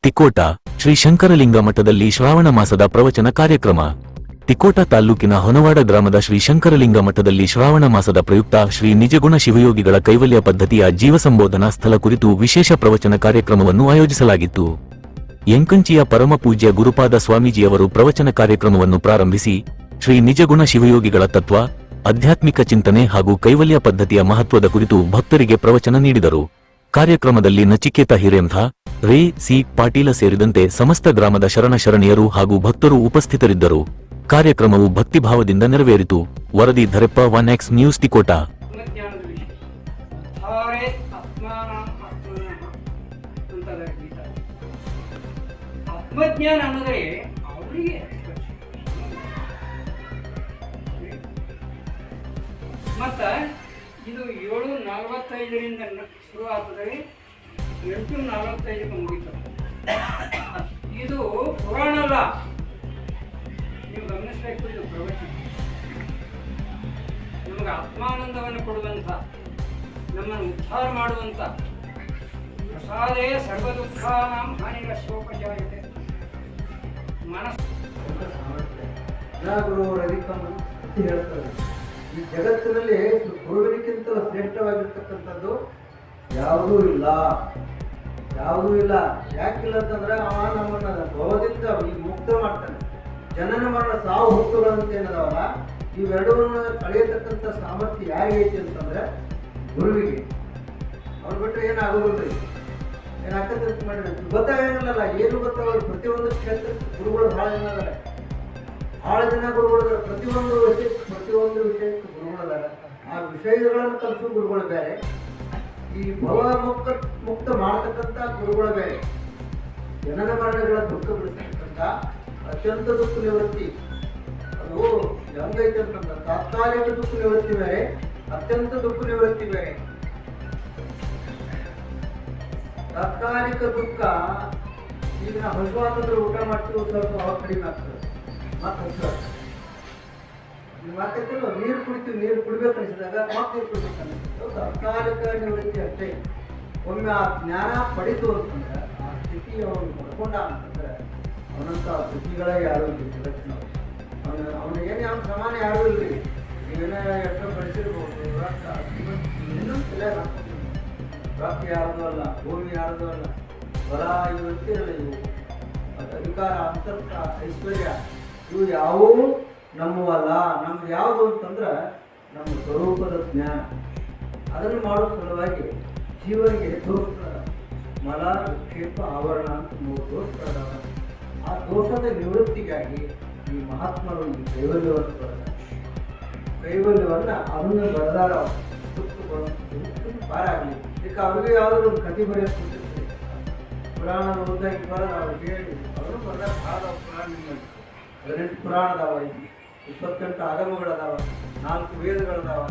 ತಿಕೋಟ ಶ್ರೀ ಶಂಕರಲಿಂಗ ಮಠದಲ್ಲಿ ಶ್ರಾವಣ ಮಾಸದ ಪ್ರವಚನ ಕಾರ್ಯಕ್ರಮ. ತಿಕೋಟ ತಾಲ್ಲೂಕಿನ ಹೊನವಾಡ ಗ್ರಾಮದ ಶ್ರೀ ಶಂಕರಲಿಂಗ ಮಠದಲ್ಲಿ ಶ್ರಾವಣ ಮಾಸದ ಪ್ರಯುಕ್ತ ಶ್ರೀ ನಿಜಗುಣ ಶಿವಯೋಗಿಗಳ ಕೈವಲ್ಯ ಪದ್ಧತಿಯ ಜೀವಸಂಬೋಧನಾ ಸ್ಥಳ ಕುರಿತು ವಿಶೇಷ ಪ್ರವಚನ ಕಾರ್ಯಕ್ರಮವನ್ನು ಆಯೋಜಿಸಲಾಗಿತ್ತು. ಎಂಕಂಚಿಯ ಪರಮಪೂಜ್ಯ ಗುರುಪಾದ ಸ್ವಾಮೀಜಿಯವರು ಪ್ರವಚನ ಕಾರ್ಯಕ್ರಮವನ್ನು ಪ್ರಾರಂಭಿಸಿ ಶ್ರೀ ನಿಜಗುಣ ಶಿವಯೋಗಿಗಳ ತತ್ವ, ಆಧ್ಯಾತ್ಮಿಕ ಚಿಂತನೆ ಹಾಗೂ ಕೈವಲ್ಯ ಪದ್ಧತಿಯ ಮಹತ್ವದ ಕುರಿತು ಭಕ್ತರಿಗೆ ಪ್ರವಚನ ನೀಡಿದರು. ಕಾರ್ಯಕ್ರಮದಲ್ಲಿ ನಚಿಕೇತ ಹಿರೇಂಥ, ರೇ ಸಿ ಪಾಟೀಲ ಸೇರಿದಂತೆ ಸಮಸ್ತ ಗ್ರಾಮದ ಶರಣ ಶರಣೆಯರು ಹಾಗೂ ಭಕ್ತರು ಉಪಸ್ಥಿತರಿದ್ದರು. ಕಾರ್ಯಕ್ರಮವು ಭಕ್ತಿಭಾವದಿಂದ ನೆರವೇರಿತು. ವರದಿ ಧರೆಪ್ಪ, 1X ನ್ಯೂಸ್, ತಿಕೋಟ. ಆತ್ಮಜ್ಞಾನ ಅನ್ನೋದ್ರೆ ಅವರಿಗೆ ಮತ್ತ ಇದು 7:45ರಿಂದ ಶುರು ಆಗ್ತದೆ, 8:45ಕ್ಕೆ ಮುಗಿತದೆ. ಇದು ಪುರಾಣ ಅಲ್ಲ, ನೀವು ಗಮನಿಸಬೇಕು. ಇದು ಪ್ರವಚನ ನಮಗೆ ಆತ್ಮಾನಂದವನ್ನು ಕೊಡುವಂಥ, ನಮ್ಮನ್ನು ಉದ್ಧಾರ ಮಾಡುವಂಥ. ಪ್ರಸಾದೇ ಸರ್ವ ದುಃಖಾನಾಂ ಹಾನಿರ ಶೋಕಜಾಯತೆ. ಹೇಳ್ತಾರೆ, ಈ ಜಗತ್ತಿನಲ್ಲಿ ಗುರುವಿನಕ್ಕಿಂತಲೂ ಶ್ರೇಷ್ಠವಾಗಿರ್ತಕ್ಕಂಥದ್ದು ಯಾವುದೂ ಇಲ್ಲ. ಯಾಕಿಲ್ಲ ಅಂತಂದ್ರೆ ಅವ ನಮ್ಮನ್ನ ಭವದಿಂದ ಈ ಮುಕ್ತ ಮಾಡ್ತಾನೆ. ಜನನ ಮರಣ ಸಾವು ಹುಟ್ಟುಗಳಂತ ಏನದಾವಲ್ಲ, ಇವೆರಡನ್ನ ಕಳೆಯತಕ್ಕಂಥ ಸಾಮರ್ಥ್ಯ ಯಾರಿಗೆ ಐತಿ ಅಂತಂದ್ರೆ ಗುರುವಿಗೆ. ಅವ್ರು ಬಿಟ್ಟರೆ ಏನಾಗೋದಿಲ್ರಿ. ಏನಾಗ್ತದೆ ಅಂತ ಮಾಡಿದ್ರೆ ಗೊತ್ತಾಗಂಗಿಲ್ಲಲ್ಲ, ಏನು ಗೊತ್ತಾಗೋದು. ಪ್ರತಿಯೊಂದು ಕ್ಷೇತ್ರಕ್ಕೆ ಗುರುಗಳು ಬಹಳ ಜನ ಅದಾರೆ, ಬಹಳ ಜನ ಗುರುಗಳು. ಪ್ರತಿಯೊಂದು ವಿಷಯಕ್ಕೆ ಗುರುಗಳದಾರ. ಆ ವಿಷಯಗಳನ್ನು ಕಲಿಸೋ ಗುರುಗಳು ಬೇರೆ, ಈ ಭವ ಮುಕ್ತ ಮಾಡತಕ್ಕಂಥ ಗುರುಗಳು ಬೇರೆ. ಜನನ ಮರಣಗಳ ದುಃಖ ಬಿಡಿಸ್ತಕ್ಕಂಥ ಅತ್ಯಂತ ದುಃಖ ನಿವೃತ್ತಿ ಅದು ಹೆಂಗೈತೆ ಅಂತಂದ್ರೆ ತಾತ್ಕಾಲಿಕ ದುಃಖ ನಿವೃತ್ತಿ ಬೇರೆ, ಅತ್ಯಂತ ದುಃಖ ನಿವೃತ್ತಿ ಬೇರೆ. ತಾತ್ಕಾಲಿಕ ದುಃಖ, ಈಗ ನಾವು ಹಸುವಾದ್ರೆ ಊಟ ಮಾಡ್ತೀವಿ, ಸ್ವಲ್ಪ ಅವಾಗ ಕಡಿಮೆ ಆಗ್ತದೆ, ಮತ್ತೆ ಹಸು ಮಾತಾಡ್ತಿಲ್ಲ. ನೀರು ಕುಡಿತೀವಿ, ನೀರು ಕುಡಿಬೇಕು ಅನಿಸಿದಾಗ ಮತ್ತೆ ನೀರು ಕುಡಿಬೇಕು ಅನ್ನಿಸ್ತದೆ. ತಾತ್ಕಾಲಿಕ ನಿವೃತ್ತಿ ಅಷ್ಟೇ. ಒಮ್ಮೆ ಆ ಜ್ಞಾನ ಪಡಿತು ಅಂತಂದ್ರೆ, ಆ ಸ್ಥಿತಿ ಅವನು ಪಡ್ಕೊಂಡ ಅಂತಂದ್ರೆ ಅವನಂತ ಸ್ಥಿತಿಗಳೇ ಯಾರು ಇಲ್ಲ ಜಗತ್ತಿನವರು. ಅವನಿಗೇನೆ ಅವ್ನ ಸಮಾನ ಯಾರೂ ಇಲ್ರಿ. ನೀವೇನ ಎಷ್ಟೋ ಬೆಳೆಸಿರ್ಬೋದು, ರೊಕ್ಕ ಯಾರ್ದು ಅಲ್ಲ, ಭೂಮಿ ಯಾರ್ದು ಅಲ್ಲ, ಹೊರ ಇವು ಇರ್ತಿರಲ್ಲ, ಇವು ಅಧಿಕಾರ, ಅಂತರ್ಥ, ಐಶ್ವರ್ಯ ಇವು ಯಾವುವು ನಮ್ಮವಲ್ಲ. ನಮ್ದು ಯಾವುದು ಅಂತಂದ್ರೆ ನಮ್ಮ ಸ್ವರೂಪದ ಜ್ಞಾನ. ಅದನ್ನು ಮಾಡೋ ಸಲುವಾಗಿ ಜೀವನಿಗೆ ತೋರಿಸ್ತಾರ. ಮಲ, ವಿಕ್ಷೇಪ, ಆವರಣ ಅಂತ 3 ದೋಷಗಳದಾವ. ಆ ದೋಷದ ನಿವೃತ್ತಿಗಾಗಿ ಈ ಮಹಾತ್ಮರು ಈ ಕೈವಲ್ಯವನ್ನು ಬರೆದಾರ. ಕೈವಲ್ಯವನ್ನ ಅದನ್ನು ಬರೆದಾರ. ಪಾರಾಗಲಿ. ಇದಕ್ಕೆ ಅವ್ರಿಗೆ ಯಾವುದಾದ್ರು ಒಂದು ಕಥೆ ಬರೆಯೋದು ಪುರಾಣದ ಓದಾಗಿ ಬರೋದು ಅವ್ರಿಗೆ ಹೇಳಿ ಅವರು ಬರೆದ ಭಾಳ ಪುರಾಣ. 18 ಪುರಾಣದವ, 28 ಆಗಮಗಳದಾವ, 4 ವೇದಗಳದಾವ.